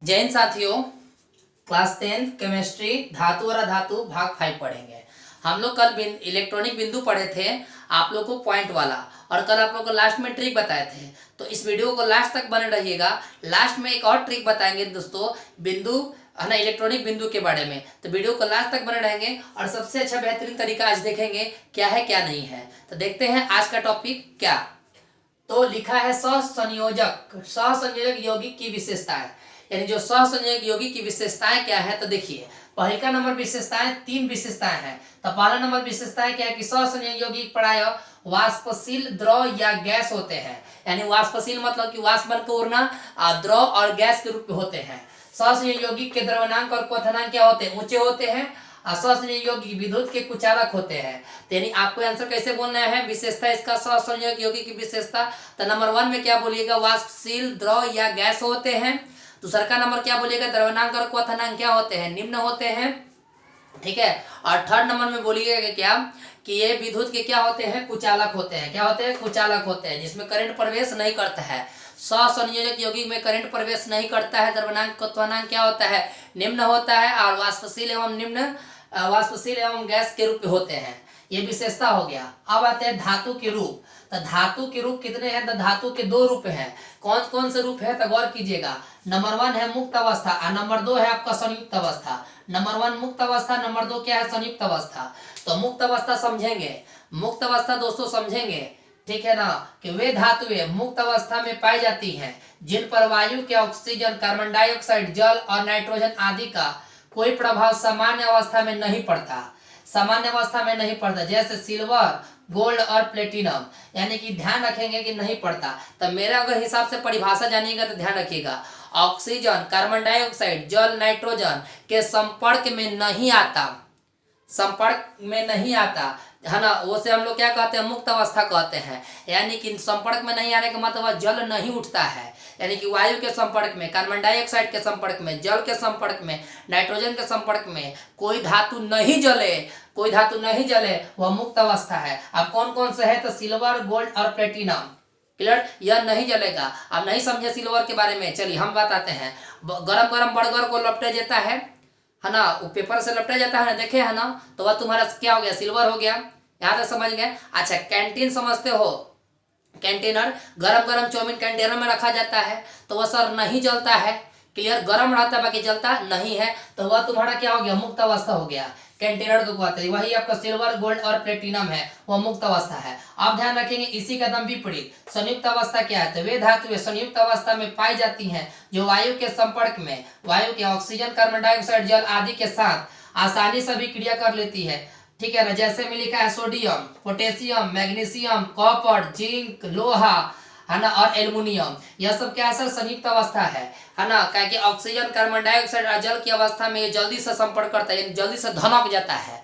जैन साथियों, class 10 chemistry धातु और अधातु भाग 5 पढ़ेंगे। हम लोग कल इलेक्ट्रॉनिक बिंदु पढ़े थे, आप लोग को पॉइंट वाला, और कल आप लोग को लास्ट में ट्रिक बताए थे। तो इस वीडियो को लास्ट तक बने रहिएगा। लास्ट में एक और ट्रिक बताएंगे दोस्तों, बिंदु है ना, इलेक्ट्रॉनिक बिंदु के बारे में। तो वीडियो को लास्ट तक बने रहेंगे और सबसे अच्छा बेहतरीन तरीका आज देखेंगे क्या है क्या नहीं है। तो देखते हैं आज का टॉपिक क्या। तो लिखा है सहसंयोजक यौगिक की विशेषताएं, यानी जो सहसंयोजक यौगिक की विशेषताएं क्या है। तो देखिए, पहला नंबर विशेषताएं, 3 विशेषताएं हैं। तो पहला नंबर विशेषताएं क्या है कि सहसंयोजक यौगिक प्रायः वाष्पशील, द्रव या गैस होते हैं। यानी वाष्पशील मतलब कि वाष्प बनकर उड़ना, द्रव और गैस के रूप में होते हैं। सहसंयोजक यौगिक के द्रव्यनांक और क्वथनांक क्या होते हैं? ऊंचे होते हैं। सहसंयोजक यौगिक विद्युत के कुचालक होते हैं। यानी आपको आंसर कैसे बोलना है? विशेषता इसका सहसंयोजक यौगिक की विशेषता। तो नंबर 1 में क्या बोलिएगा? वाष्पशील, द्रव या गैस होते हैं। दूसरा का नंबर क्या बोलिएगा? द्रव्यनांक और क्वथनांक क्या होते हैं? निम्न होते हैं। ठीक है। और थर्ड नंबर में बोलिएगा क्या कि ये विद्युत के क्या होते हैं? कुचालक होते हैं। क्या होते हैं? कुचालक होते हैं, जिसमें करंट प्रवेश नहीं करता है। सहसंयोजक यौगिक में करंट प्रवेश नहीं करता है। द्रव्यनांक क्वथनांक क्या होता है? निम्न होता है। और वाष्पशील एवं निम्न वाष्पशील एवं गैस के रूप में होते हैं। ये विशेषता हो गया। अब आते हैं धातु के रूप। तो धातु के रूप कितने हैं? तो धातु के 2 रूप हैं। कौन कौन से रूप है? तो गौर कीजिएगा। नंबर 1 है मुक्त अवस्था और नंबर 2 है आपका संयुक्त अवस्था। नंबर 1 मुक्त अवस्था, नंबर 2 क्या है? संयुक्त अवस्था। तो मुक्त अवस्था समझेंगे। मुक्त अवस्था दोस्तों समझेंगे, ठीक है ना, कि वे धातुएं मुक्त अवस्था में पाई जाती हैं जिन पर वायु के ऑक्सीजन, कार्बन डाइऑक्साइड, जल और नाइट्रोजन आदि का कोई प्रभाव सामान्य अवस्था में नहीं पड़ता। सामान्य अवस्था में नहीं पड़ता, जैसे सिल्वर, गोल्ड और प्लेटिनम। यानी कि ध्यान रखेंगे कि नहीं पड़ता। तो मेरा अगर हिसाब से परिभाषा जानिएगा तो ध्यान रखिएगा, ऑक्सीजन, कार्बन डाइऑक्साइड, जल, नाइट्रोजन के संपर्क में नहीं आता। संपर्क में नहीं आता है ना, वो से हम लोग क्या कहते हैं? मुक्त अवस्था कहते हैं। यानी कि संपर्क में नहीं आने का मतलब जल नहीं उठता है। यानी कि वायु के संपर्क में, कार्बन डाइऑक्साइड के संपर्क में, जल के संपर्क में, नाइट्रोजन के संपर्क में कोई धातु नहीं जले, कोई धातु नहीं जले, वह मुक्त अवस्था है। अब कौन कौन से है? तो सिल्वर, गोल्ड और प्लेटिनम। क्लियर? यह नहीं जलेगा। अब नहीं समझे सिल्वर के बारे में, चलिए हम बताते हैं। गरम गरम बर्गर को लपटे जाता है ना, वो पेपर से लपटा जाता है, देखे है ना, तो वह तुम्हारा क्या हो गया? सिल्वर हो गया। यहाँ तक समझ गए? अच्छा, कैंटीन समझते हो? कंटेनर, गरम गरम चाउमीन कंटेनर में रखा जाता है, तो वह सर नहीं जलता है। क्लियर? गरम रहता है, बाकी जलता नहीं है। तो वह तुम्हारा क्या हो गया? मुक्त अवस्था हो गया। कंटेनर को कहते हैं, वही आपका सिल्वर, गोल्ड और प्लेटिनम है, वह मुक्त अवस्था है। आप ध्यान रखेंगे इसी का दम विपरीत संयुक्त अवस्था क्या है? तो वे धातुएं संयुक्त अवस्था में पाई जाती हैं जो वायु के संपर्क में, वायु के ऑक्सीजन, कार्बन डाइऑक्साइड, जल आदि के साथ आसानी से अभिक्रिया कर लेती है। ठीक है ना, जैसे में लिखा है sodium, potassium, magnesium, copper, zinc, लोहा, है ना, और एल्युमिनियम। यह सब क्या है सर? संयुक्त अवस्था है ना, क्या कि ऑक्सीजन, कार्बन डाइऑक्साइड और जल की अवस्था में ये जल्दी से संपर्क करता है, यानी जल्दी से धनक जाता है।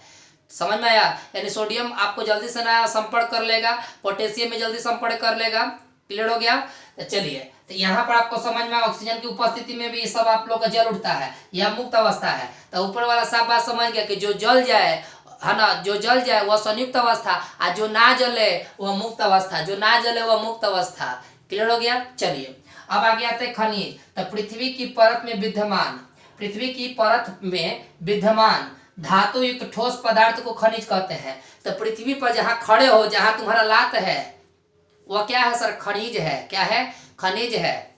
समझ में आया? यानी सोडियम आपको जल्दी से ना संपर्क कर लेगा, पोटेशियम में जल्दी संपर्क कर लेगा। क्लियर हो गया? तो चलिए, तो यहाँ पर आपको समझ में, ऑक्सीजन की उपस्थिति में भी ये सब आप लोग का जल उठता है, यह मुक्त अवस्था है। तो ऊपर वाला साफ बात समझ गया कि जो जल जाए, है ना, जो जल जाए वह संयुक्त अवस्था, और जो ना जले वह मुक्त अवस्था, जो ना जले वह मुक्त अवस्था। क्लियर हो गया? चलिए, अब आगे आते हैं खनिज। तो पृथ्वी की परत में विद्यमान, पृथ्वी की परत में विद्यमान धातु युक्त ठोस पदार्थ को खनिज कहते हैं। तो पृथ्वी पर जहाँ खड़े हो, जहाँ तुम्हारा लात है, वह क्या है सर? खनिज है। क्या है? खनिज है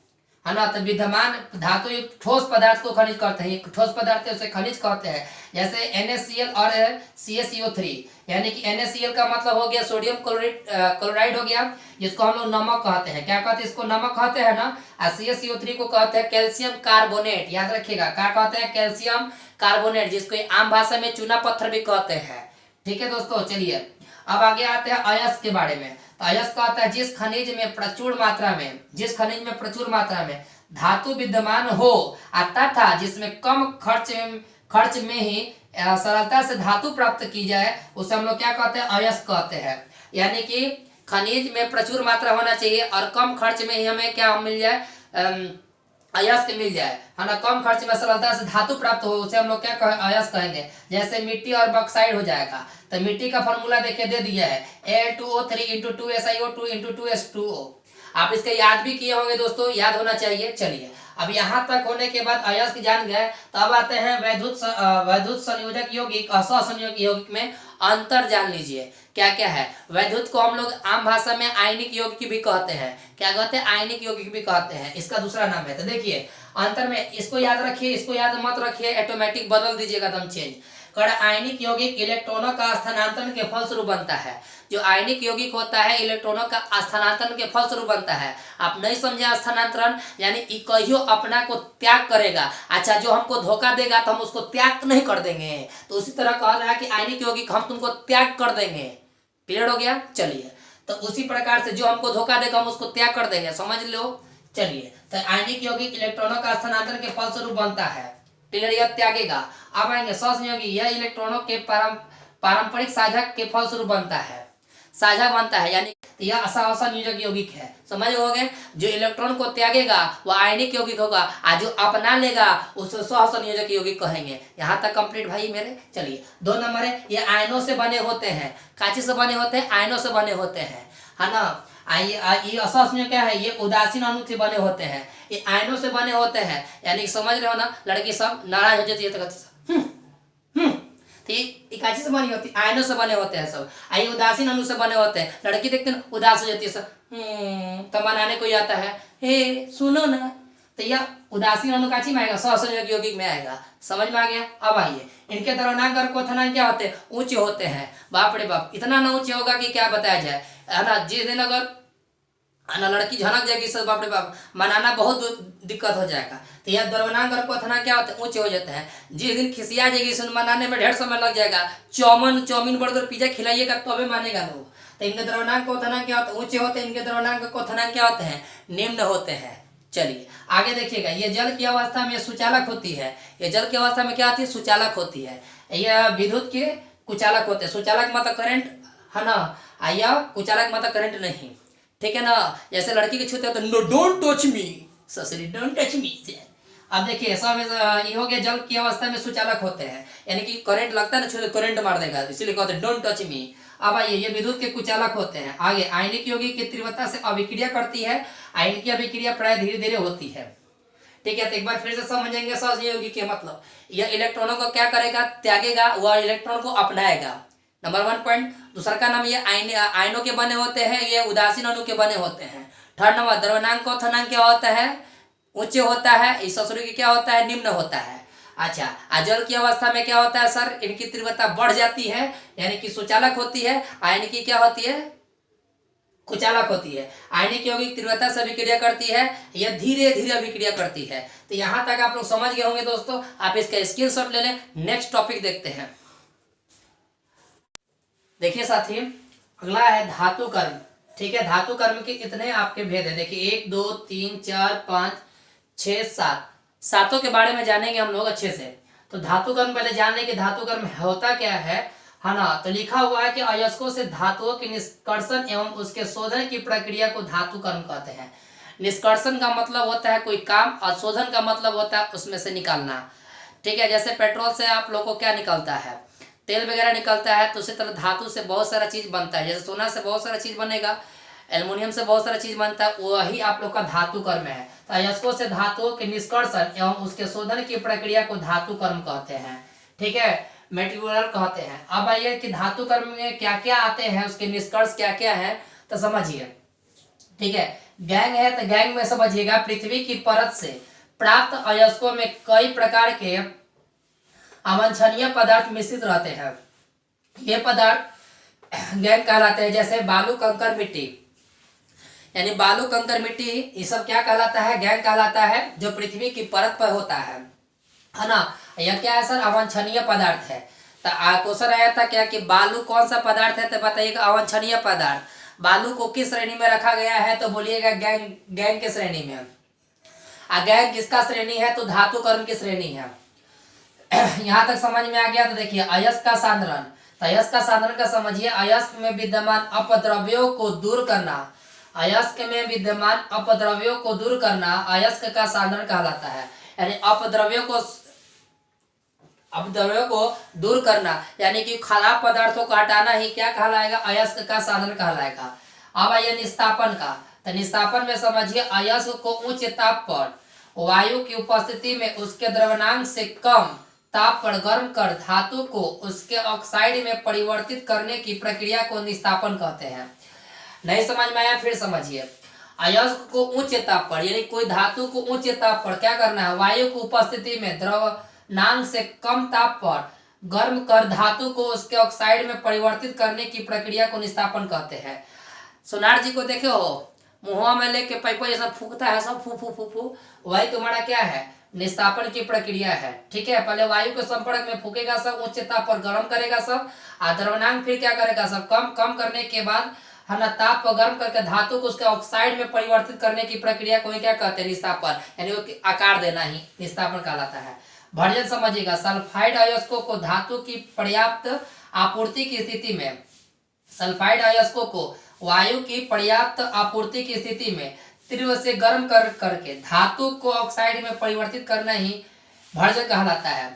ना। तो विद्यमान धातु युक्त ठोस पदार्थ को खनिज कहते हैं। ठोस पदार्थ उसे खनिज कहते हैं। जैसे NaCl और CaCO3। यानी कि NaCl का मतलब हो गया सोडियम क्लोराइड हो गया, जिसको हम लोग नमक कहते हैं। क्या कहते हैं? इसको नमक कहते हैं ना। और CaCO3 को कहते हैं कैल्शियम कार्बोनेट। याद रखिएगा, क्या कहते हैं? कैल्शियम कार्बोनेट, जिसको आम भाषा में चूना पत्थर भी कहते हैं। ठीक है दोस्तों, चलिए अब आगे आते हैं अयस्क के बारे में। तो अयस्क कहता है जिस खनिज में प्रचुर मात्रा में धातु विद्यमान हो तथा जिसमें कम खर्च में ही सरलता से धातु प्राप्त की जाए, उसे हम लोग क्या कहते हैं? अयस्क कहते हैं। यानी कि खनिज में प्रचुर मात्रा होना चाहिए और कम खर्च में ही हमें क्या मिल जाए? अयस्क मिल जाए, है ना, कम खर्च में सरलता से धातु प्राप्त हो, उसे हम लोग क्या अयस्क कहेंगे। जैसे मिट्टी और बॉक्साइड हो जाएगा। तो मिट्टी का फॉर्मूला देखिए दे दिया है, Al2O3 × 2SiO2 × 2H2O। आप इसके याद भी किए होंगे दोस्तों, याद होना चाहिए। चलिए अब यहाँ तक होने के बाद अयस्क जान गए, तो अब आते हैं वैद्युत संयोजक यौगिक और सहसंयोजक यौगिक में अंतर जान लीजिए क्या क्या है। वैद्युत को हम लोग आम भाषा में आयनिक यौगिक भी कहते हैं। क्या कहते हैं? आयनिक यौगिक भी कहते हैं, इसका दूसरा नाम है। तो देखिए अंतर में, इसको याद रखिए, इसको याद मत रखिए, ऑटोमेटिक बदल दीजिएगा एकदम चेंज कर। आयनिक यौगिक इलेक्ट्रॉनों का स्थानांतरण के फलस्वरूप बनता है। जो आयनिक यौगिक होता है इलेक्ट्रॉनों का स्थानांतरण के फलस्वरूप बनता है। आप नहीं समझे स्थानांतरण, यानी कहियो अपना को त्याग करेगा। अच्छा, जो हमको धोखा देगा तो हम उसको त्याग नहीं कर देंगे, तो उसी तरह कह रहा है कि आयनिक यौगिक हम तुमको त्याग कर देंगे। क्लियर हो गया? चलिए, तो उसी प्रकार से जो हमको धोखा देगा हम उसको त्याग कर देंगे, समझ लो। चलिए, तो आयनिक यौगिक इलेक्ट्रॉनों का स्थानांतरण के फलस्वरूप बनता है। क्लियर? यह त्यागेगा। अब आएंगे सहसंयोगी, यह इलेक्ट्रॉनों के पारंपरिक साझा के फलस्वरूप बनता है, साझा बनता है, यानी यह सहसंयोजक यौगिक है। समझ हो गए? जो इलेक्ट्रॉन को त्यागेगा वह आयनिक यौगिक होगा, और जो अपना लेगा उसे सहसंयोजक यौगिक कहेंगे। यहाँ तक कंप्लीट भाई मेरे। चलिए, 2 नंबर है, ये आयनों से बने होते हैं। काची से बने होते हैं? आयनों से बने होते हैं, है ना। ये असहसंयोजक क्या है? ये उदासीन अणु से बने होते हैं, ये आयनों से बने होते हैं। यानी समझ रहे हो ना, लड़की सब नाराज हो जाती है तो इकाची से बनी होती, आयनों से बने होते हैं सब। आई उदासीन अणु से बने होते हैं, लड़की देखते हैं उदास हो जाती है सब, तो मनाने को आता है, हे सुनो ना, तो यह उदासीन अणु काची में आएगा? सहसंयोजक यौगिक में आएगा। समझ में आ गया? अब आइए, इनके द्रव्यमान और क्वथनांक क्या होते हैं? ऊंचे होते हैं। बाप रे बाप, इतना ना ऊंचे होगा कि क्या बताया जाए, है ना। जिस दिन अगर ना लड़की झनक जाएगी सब, बाप रे बाप, मनाना बहुत दिक्कत हो जाएगा। तो यह द्रव्यमान और क्वथनांक क्या होते हैं? ऊंचे हो जाते हैं। जिस दिन खिसिया जाएगी सुन, मनाने में ढेर समय लग जाएगा। चाउमीन बर्गर पिज्जा खिलाइएगा तो अभी मानेगा लोग। तो इनके द्रव्यमान क्वथनांक क्या होते हैं? ऊंचे होते हैं। इनके द्रव्यमान क्वथनांक क्या होते हैं? निम्न होते हैं। चलिए आगे देखिएगा, ये जल की अवस्था में सुचालक होती है। ये जल की अवस्था में क्या होती है? सुचालक होती है। यह विद्युत के कुचालक होते हैं। सुचालक मतलब करंट, है ना, या कुचालक मतलब करंट नहीं, ठीक है ना। जैसे लड़की के छूते हो तो नो डोंट टच मी, ससुरी डोंट टच मी। अब देखिए सब ये हो गया, जल की अवस्था में सुचालक होते हैं, यानी कि करंट लगता है ना, छूते करंट मार देगा, इसीलिए कहते हैं डोंट टच मी। अब आइए, ये विद्युत के कुचालक होते हैं। आगे आयनिक यौगिक की तीव्रता से अभिक्रिया करती है। आयनिक अभिक्रिया प्राय धीरे धीरे होती है, ठीक है। तो एक बार फिर से समझेंगे सहसंयोगी के मतलब, यह इलेक्ट्रॉनों को क्या करेगा? त्यागेगा, वह इलेक्ट्रॉन को अपनाएगा। Number 1 point. दूसरा का नाम, ये आयनों के बने होते हैं, ये उदासीन अणु के बने होते हैं। थर्ड नंबर, द्रव्यमान क्वथनांक क्या होता है? उच्च होता है। इस की क्या होता है? निम्न होता है। अच्छा, जल की अवस्था में क्या होता है सर? इनकी तीव्रता बढ़ जाती है, यानी कि सुचालक होती है। आयन की क्या होती है? कुचालक होती है। आयनिक यौगिक तीव्रता से अभिक्रिया करती है, यह धीरे धीरे अभिक्रिया करती है। तो यहाँ तक आप लोग समझ गए होंगे दोस्तों, आप इसका स्क्रीनशॉट ले लें। नेक्स्ट टॉपिक देखते हैं। देखिए साथी, अगला है धातु कर्म, ठीक है। धातु कर्म के इतने आपके भेद है। देखिए 1 2 3 4 5 6 7, सातों के बारे में जानेंगे हम लोग अच्छे से। तो धातु कर्म पहले जान लें कि धातु कर्म होता क्या है ना। तो लिखा हुआ है कि अयस्कों से धातुओं के निष्कर्षण एवं उसके शोधन की प्रक्रिया को धातु कर्म कहते हैं। निष्कर्षण का मतलब होता है कोई काम, और शोधन का मतलब होता है उसमें से निकालना, ठीक है। जैसे पेट्रोल से आप लोगों को क्या निकलता है? तेल वगैरह निकलता है। तो उसी तरह धातु से बहुत सारा चीज बनता है। जैसे सोना से बहुत सारा चीज बनेगा, एल्युमिनियम से बहुत सारा चीज बनता है, वही आप लोग का धातु कर्म है। तो अयस्कों से धातुओं के निष्कर्षण एवं उसके शोधन की प्रक्रिया को धातु कर्म कहते हैं, ठीक है, मेटेरियल कहते हैं। अब आइए कि धातु कर्म में क्या क्या आते हैं, उसके निष्कर्ष क्या क्या है, तो समझिए, ठीक है। गैंग है, तो गैंग में समझिएगा, पृथ्वी की परत से प्राप्त अयस्कों में कई प्रकार के अवांछनीय पदार्थ मिश्रित रहते हैं। ये पदार्थ गैंग कहलाते हैं। जैसे बालू, कंकर, मिट्टी, यानी बालू, कंकर, मिट्टी, ये सब क्या कहलाता है? गैंग कहलाता है, जो पृथ्वी की परत पर होता है ना। यह क्या है सर? अवांछनीय पदार्थ है। तो क्वेश्चन आया था क्या कि बालू कौन सा पदार्थ है? तो बताइएगा अवांछनीय पदार्थ। बालू को किस श्रेणी में रखा गया है? तो बोलिएगा गैंग के श्रेणी में। गैंग किसका श्रेणी है? तो धातु कर्म की श्रेणी है। यहाँ तक समझ में आ गया। तो देखिए अयस्क का सांद्रण, तो अयस्क का सांद्रण का समझिए, अयस्क में विद्यमान अपद्रव्यों को दूर करना, अयस्क में विद्यमान अपद्रव्यों को दूर करना अयस्क का सांद्रण कहलाता है। यानी अपद्रव्यों को दूर करना, यानी कि खराब पदार्थों को हटाना ही क्या कहलाएगा? अयस्क का सांद्रण कहलाएगा। अब आइए निस्तापन का। तो निस्तापन में समझिए, अयस्क को उच्च ताप पर वायु की उपस्थिति में उसके द्रव्यमान से कम ताप पर गर्म कर धातु को उसके ऑक्साइड में परिवर्तित करने की प्रक्रिया को निस्तापन कहते हैं। नहीं समझ में आया? फिर समझिए। अयस्क को उच्च ताप पर, यानी कोई धातु को उच्च ताप पर क्या करना है, वायु की उपस्थिति में द्रव्यमान से कम ताप पर गर्म कर धातु को उसके ऑक्साइड में परिवर्तित करने की प्रक्रिया को निस्तापन कहते हैं। सोनार जी को देखे हो, मुंह में लेके पाइप जैसा फूकता है सब, फू फू फू फू, वही तुम्हारा क्या है, निस्तापन की प्रक्रिया है। ठीक है, पहले वायु के संपर्क में फूकेगा सब, उच्च ताप पर गर्म करेगा सब, और द्रव्यमान फिर क्या करेगा सब, कम कम करने के बाद है ना, ताप पर गर्म करके धातु को उसके ऑक्साइड में परिवर्तित करने की प्रक्रिया को क्या कहते हैं, निस्तापन, यानी वो आकार देना ही निस्तापन कहलाता है। भर्जन समझिएगा, सल्फाइड अयस्कों को धातु की पर्याप्त आपूर्ति की स्थिति में, सल्फाइड अयस्कों को वायु की पर्याप्त आपूर्ति की स्थिति में तीव्र से गर्म करके धातु को ऑक्साइड में परिवर्तित करना ही भर्जन कहलाता है।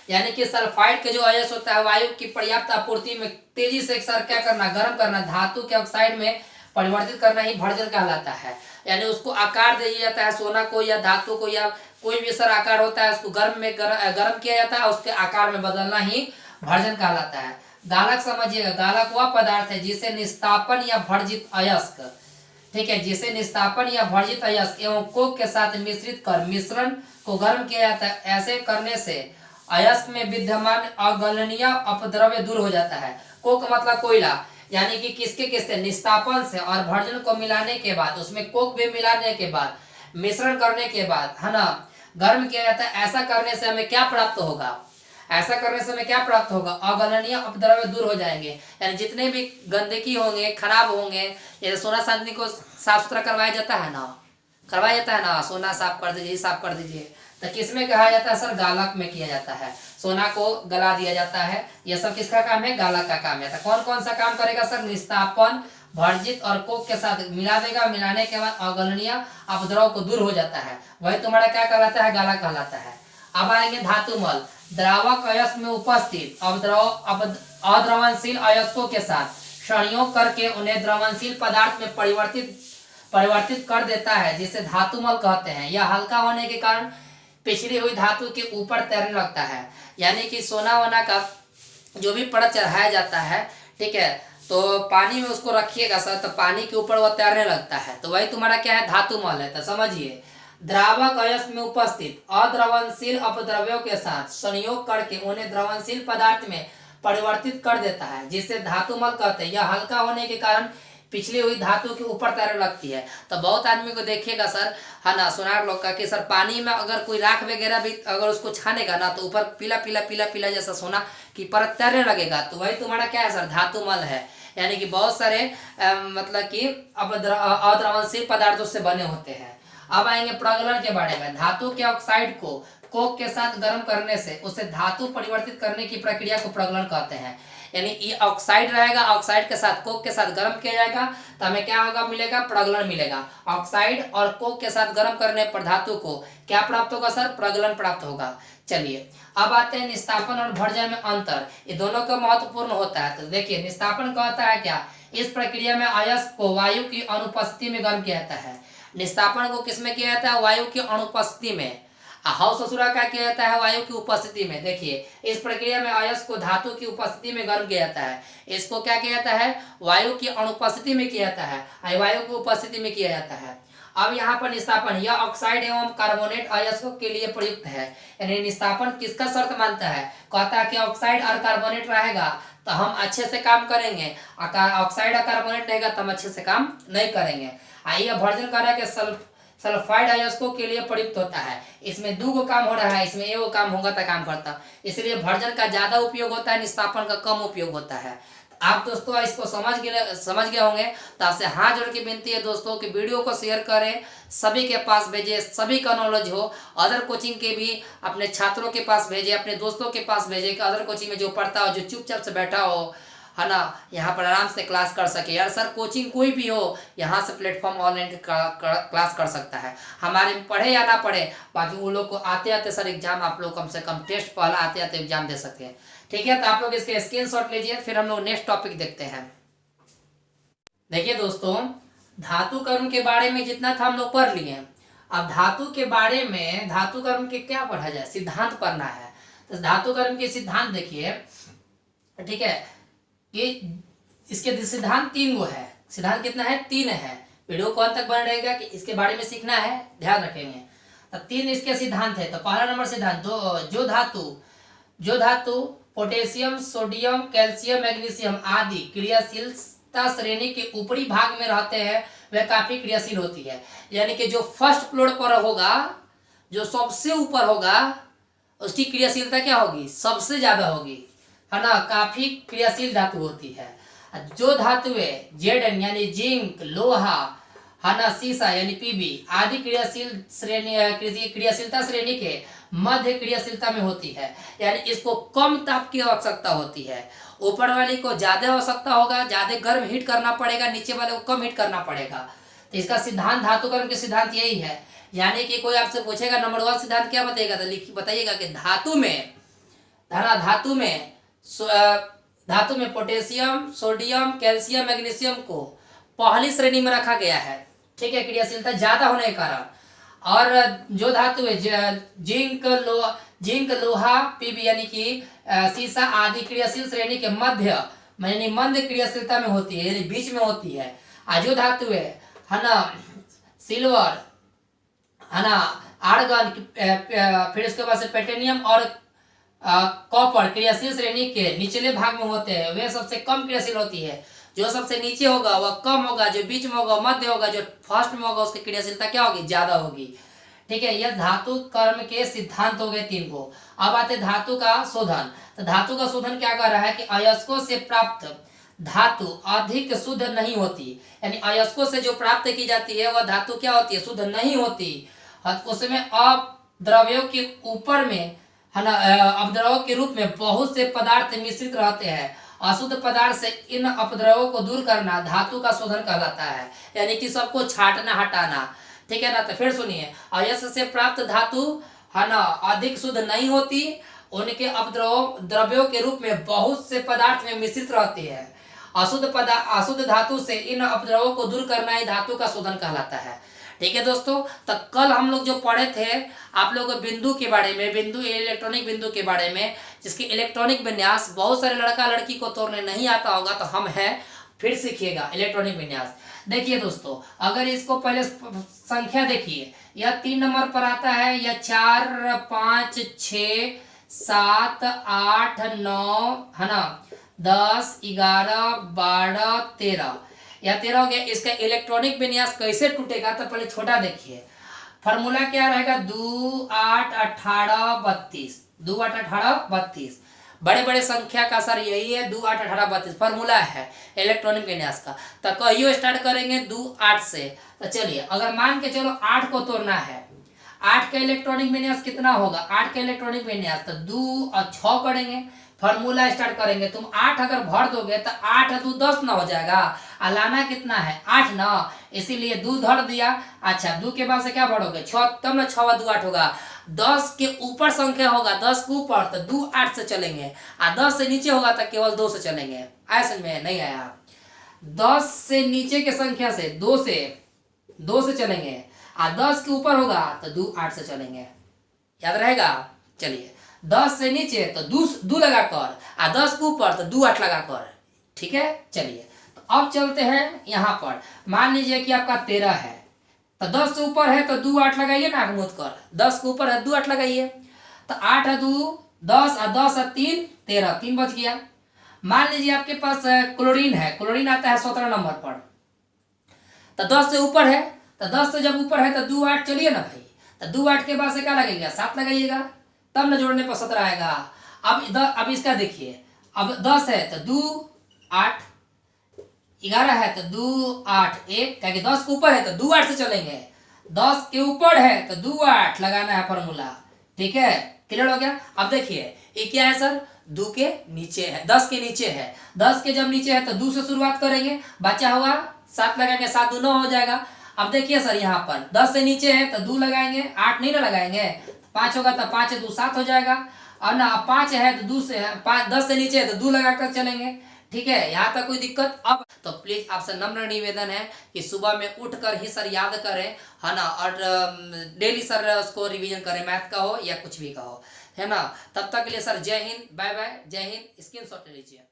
यानी कि सल्फाइड के जो अयस्क होता है, वायु की पर्याप्त आपूर्ति में तेजी से एक साथ क्या करना, गर्म करना, धातु के ऑक्साइड में परिवर्तित करना ही भर्जन कहलाता है। यानी उसको आकार दिया जाता है, सोना को या धातु को या कोई भी सर आकार होता है, उसको गर्म में गर्म किया जाता है, उसके आकार में बदलना ही भर्जन कहलाता है। गालक समझिएगा, गालक वह पदार्थ है जिसे निस्तापन या भर्जित अयस्क, ठीक है, जिसे निस्तापन या भर्जित अयस्क एवं कोक के साथ मिश्रित कर मिश्रण को गर्म किया जाता है। ऐसे करने से अयस्क में विद्यमान अगलनीय अपद्रव्य दूर हो जाता है। कोक मतलब कोयला, यानी कि किसके निस्तापन से और भर्जन को मिलाने के बाद, उसमें कोक भी मिलाने के बाद, मिश्रण करने के बाद है ना, गर्म किया जाता है। ऐसा करने से हमें क्या प्राप्त होगा, ऐसा करने से हमें क्या प्राप्त होगा, अगलनीय अपद्रव्य दूर हो जाएंगे। यानी जितने भी गंदगी होंगे, खराब होंगे, जैसे सोना चांदी को साफ सुथरा करवाया जाता है ना, करवाया जाता है ना, सोना साफ कर दीजिए, साफ कर दीजिए, तो किसमें कहा जाता है सर, गालक में किया जाता है। सोना को गला दिया जाता है, यह सब किसका काम है, गालक का काम है। तो कौन कौन सा काम करेगा सर, निस्तापन, भर्जित और कोक के साथ मिला देगा, मिलाने के बाद अगलनीय अपद्रव को दूर हो जाता है, वही तुम्हारा क्या कहलाता है, गालक कहलाता है। अब आएंगे धातुमल, द्रावक अयस्क में उपस्थित अद्रवणशील अयस्कों के साथ संयोग करके उन्हें द्रवणशील पदार्थ में परिवर्तित कर देता है, जिसे धातुमल कहते हैं। यह हल्का होने के कारण पिछड़ी हुई धातु के ऊपर तैरने लगता है। यानी कि सोना वोना का जो भी परत चढ़ाया जाता है, ठीक है, तो पानी में उसको रखिएगा सर, तो पानी के ऊपर वह तैरने लगता है, तो वही तुम्हारा क्या है, धातुमल है। तो समझिए, द्रावक अयस्क में उपस्थित अद्रवणशील अपद्रव्यों के साथ संयोग करके उन्हें द्रवणशील पदार्थ में परिवर्तित कर देता है, जिसे धातुमल कहते हैं। यह हल्का होने के कारण पिछली हुई धातु के ऊपर तैरने लगती है। तो बहुत आदमी को देखिएगा सर, है ना, सोनार लोग का, कि सर पानी में अगर कोई राख वगैरह भी अगर उसको छानेगा ना, तो ऊपर पीला पीला पीला पीला जैसा सोना की परत तैरने लगेगा, तो वही तुम्हारा क्या है सर, धातुमल है। यानी कि बहुत सारे मतलब कि अद्रवणशील पदार्थों से बने होते हैं। अब आएंगे प्रगलन के बारे में। धातु के ऑक्साइड को कोक के साथ गर्म करने से उसे धातु परिवर्तित करने की प्रक्रिया को प्रगलन कहते हैं। यानी ये ऑक्साइड रहेगा, ऑक्साइड के साथ कोक के साथ गर्म किया जाएगा, तो हमें क्या होगा, मिलेगा, प्रगलन मिलेगा। ऑक्साइड और कोक के साथ गर्म करने पर धातु को क्या प्राप्त होगा सर, प्रगलन प्राप्त होगा। चलिए अब आते हैं निस्तापन और भर्जन में अंतर, ये दोनों का महत्वपूर्ण होता है। तो देखिए, निस्तापन कहता है क्या, इस प्रक्रिया में अयस्क को वायु की अनुपस्थिति में गर्म किया जाता है। निस्तापन को किसमें किया जाता है, वायु की अनुपस्थिति में। हाउ ससुरा क्या किया जाता है, वायु की उपस्थिति में। देखिए, इस प्रक्रिया में अयस्क को धातु की उपस्थिति में गर्म किया जाता है। इसको क्या किया जाता है, वायु की अनुपस्थिति में किया जाता है, वायु की उपस्थिति में किया जाता है। अब यहाँ पर निस्तापन, यह ऑक्साइड एवं कार्बोनेट अयस्कों के लिए प्रयुक्त है। यानी निस्तापन किसका शर्त मानता है, कहता है कि ऑक्साइड और कार्बोनेट रहेगा तो हम अच्छे से काम करेंगे, ऑक्साइड और कार्बोनेट रहेगा तो हम अच्छे से काम नहीं करेंगे। आइए, भर्जन कर रहा है कि सल्फाइड अयस्कों के लिए प्रयुक्त होता है। इसमें दो काम हो रहा है, इसमें एक काम होगा तो काम करता, इसलिए भर्जन का ज्यादा उपयोग होता है, निस्तापन का कम उपयोग होता है। आप दोस्तों इसको समझ गए होंगे। तो आपसे हाथ जोड़ के विनती है दोस्तों कि वीडियो को शेयर करें, सभी के पास भेजें, सभी का नॉलेज हो। अदर कोचिंग के भी अपने छात्रों के पास भेजें, अपने दोस्तों के पास भेजें कि अदर कोचिंग में जो पढ़ता हो, जो चुपचाप से बैठा हो, है ना, यहाँ पर आराम से क्लास कर सके। यार सर कोचिंग कोई भी हो, यहाँ से प्लेटफॉर्म ऑनलाइन क्लास कर सकता है, हमारे पढ़े या ना पढ़े। बाकी वो लोग को आते आते सर एग्जाम, आप लोग कम से कम टेस्ट पहला आते आते एग्जाम दे सकते हैं। ठीक है, तो आप लोग इसके स्क्रीनशॉट लीजिए, फिर हम लोग नेक्स्ट टॉपिक देखते हैं। देखिए दोस्तों, धातु कर्म के बारे में जितना था हम लोग पढ़ लिए। अब धातु के बारे में धातु कर्म के क्या पढ़ा जाए, सिद्धांत पढ़ना है। तो धातु कर्म के सिद्धांत देखिए, ठीक है, कि इसके सिद्धांत 3 गो है। सिद्धांत कितना है? 3 है। वीडियो कौन तक बन रहेगा कि इसके बारे में सीखना है, ध्यान रखेंगे। तो 3 इसके सिद्धांत है। तो पहला नंबर सिद्धांत, जो धातु पोटेशियम, सोडियम, कैल्शियम, मैग्नीशियम आदि क्रियाशीलता श्रेणी के ऊपरी भाग में रहते हैं वह काफी क्रियाशील होती है। यानी कि जो फर्स्ट फ्लोर पर होगा, जो सबसे ऊपर होगा, उसकी क्रियाशीलता क्या होगी? सबसे ज्यादा होगी, है ना, काफी क्रियाशील धातु होती है। जो धातुएं जेडन यानी जिंक, लोहा, है ना, सीसा यानी पीबी आदि क्रियाशीलता श्रेणी के मध्य क्रियाशीलता में होती है, यानी इसको कम ताप की आवश्यकता होती है। ऊपर वाली को ज्यादा आवश्यकता होगा, ज्यादा गर्म हीट करना पड़ेगा, नीचे वाले को कम हीट करना पड़ेगा। तो इसका सिद्धांत, धातु कर्म के सिद्धांत यही है। यानी कि कोई आपसे पूछेगा नंबर 1 सिद्धांत क्या बताएगा, तो बताइएगा कि धातु में पोटेशियम, सोडियम, कैल्शियम, मैग्नीशियम को पहली श्रेणी में रखा गया है, ठीक है, क्रियाशीलता ज्यादा होने के कारण। और जो धातु है जिंक, लोहा, पीबी यानी कि सीसा आदि क्रियाशील श्रेणी के मध्य मंद क्रियाशीलता में होती है, यानी बीच में होती है। जो धातु है ना, सिल्वर, है ना, आर्गन, फिर उसके बाद से प्लेटिनम और कॉपर क्रियाशील श्रेणी के निचले भाग में होते हैं, वे सबसे कम क्रियाशील होती है। जो सबसे नीचे होगा वह कम होगा, जो बीच में होगा मध्य होगा, जो फर्स्ट में होगा उसकी क्रियाशीलता क्या होगी? ज्यादा होगी, ठीक है। यह धातु कर्म के सिद्धांत हो गए 3 को। अब आते धातु का शोधन। तो धातु का शोधन क्या कर रहा है कि अयस्कों से प्राप्त धातु अधिक शुद्ध नहीं होती, यानी अयस्कों से जो प्राप्त की जाती है वह धातु क्या होती है? शुद्ध नहीं होती। उसमें अपद्रव्यों के ऊपर में, है ना, अपद्रव्यों के रूप में बहुत से पदार्थ मिश्रित रहते हैं। अशुद्ध पदार्थ से इन अपद्रव्यों को दूर करना धातु का शोधन कहलाता है, यानी कि सबको छाटना, हटाना, ठीक है ना। तो फिर सुनिए, अयस्क से प्राप्त धातु, है ना, अधिक शुद्ध नहीं होती, उनके अपद्रव्यों के रूप में बहुत से पदार्थ में मिश्रित रहती है। अशुद्ध धातु से इन अपद्रव्यों को दूर करना ही धातु का शोधन कहलाता है, ठीक है दोस्तों। तो कल हम लोग जो पढ़े थे आप लोग बिंदु के बारे में, इलेक्ट्रॉनिक बिंदु के बारे में, जिसकी इलेक्ट्रॉनिक विन्यास बहुत सारे लड़का लड़की को तोड़ने नहीं आता होगा, तो हम हैं, फिर सीखिएगा इलेक्ट्रॉनिक विन्यास। देखिए दोस्तों, अगर इसको पहले संख्या देखिए, यह 3 नंबर पर आता है, यह 4, 5, 6, 7, 8, 9, है ना, 10, 11, 12, 13, या 13 हो गया। इसका इलेक्ट्रॉनिक विन्यास कैसे टूटेगा, तो पहले छोटा देखिए। फॉर्मूला क्या रहेगा? 2, 8, 18, 32, 2, 8, 18, 32। बड़े बड़े संख्या का सर यही है, 2, 8, 18, 32 फॉर्मूला है इलेक्ट्रॉनिक विन्यास का। तो कहियो स्टार्ट करेंगे 2, 8 से। तो चलिए, अगर मान के चलो 8 को तोड़ना है, 8 का इलेक्ट्रॉनिक विन्यास कितना होगा? 8 का इलेक्ट्रॉनिक विन्यास तो 2 और 6 करेंगे, फॉर्मूला स्टार्ट करेंगे। तुम 8 अगर भर दोगे तो 8 2 10 ना हो जाएगा, लाना कितना है? 8 ना, इसीलिए 2 धर दिया। अच्छा, 2 के बाद से क्या भरोगे? 6, तब ना 6 2 8 होगा। 10 के ऊपर संख्या होगा, 10 के ऊपर तो 2 8 से चलेंगे, 10 से नीचे होगा तो केवल 2 से चलेंगे। आया समझ में? नहीं आया? 10 से नीचे के संख्या से 2 से चलेंगे, 10 के ऊपर होगा तो 2 8 से चलेंगे। याद रहेगा? चलिए, 10 से नीचे तो 2 लगाकर, 10 के ऊपर तो 2 8 लगाकर, ठीक है। चलिए, तो अब चलते हैं यहाँ पर। मान लीजिए कि आपका 13 है, तो 10 से ऊपर है तो 2 8 लगाइए ना, आंख मूंद कर। 10 के ऊपर है 2 8 लगाइए, तो 8 2 10 और 10 और 3 13, 3 बच गया। मान लीजिए आपके पास क्लोरीन है, क्लोरीन आता है 17 नंबर पर, तो 10 से ऊपर है, तो 10 से जब ऊपर है तो 2 8 चलिए ना भाई, तो 2 8 के बाद से क्या लगेगा? 7 लगाइएगा, तब न जोड़ने पर 17 आएगा। अब इसका देखिए, अब 10 है तो 2 8, 11 है तो 2 8 1, क्या 10 के ऊपर है तो 2 8 से चलेंगे, 10 के ऊपर है तो 2 8 लगाना है फॉर्मूला, ठीक है। क्लियर हो गया? अब देखिए, ये क्या है सर? 2 के नीचे है, 10 के नीचे है, 10 के जब नीचे है तो 2 से शुरुआत करेंगे, बचा हुआ 7 लगाएंगे, 7 2 9 हो जाएगा। अब देखिए सर, यहाँ पर 10 से नीचे है तो 2 लगाएंगे, 8 नहीं ना लगाएंगे, 5 होगा तो 5 2 7 हो जाएगा, और ना 5 है तो 2 से 5, 10 से नीचे है तो 2 लगाकर चलेंगे, ठीक है, यहाँ तक कोई दिक्कत? अब तो प्लीज आपसे नम्र निवेदन है कि सुबह में उठकर ही सर याद करें, है ना, और डेली सर उसको रिवीजन करें, मैथ का हो या कुछ भी का हो, है ना। तब तक के लिए सर जय हिंद, बाय बाय, जय हिंद, स्क्रीनशॉट ले लीजिए।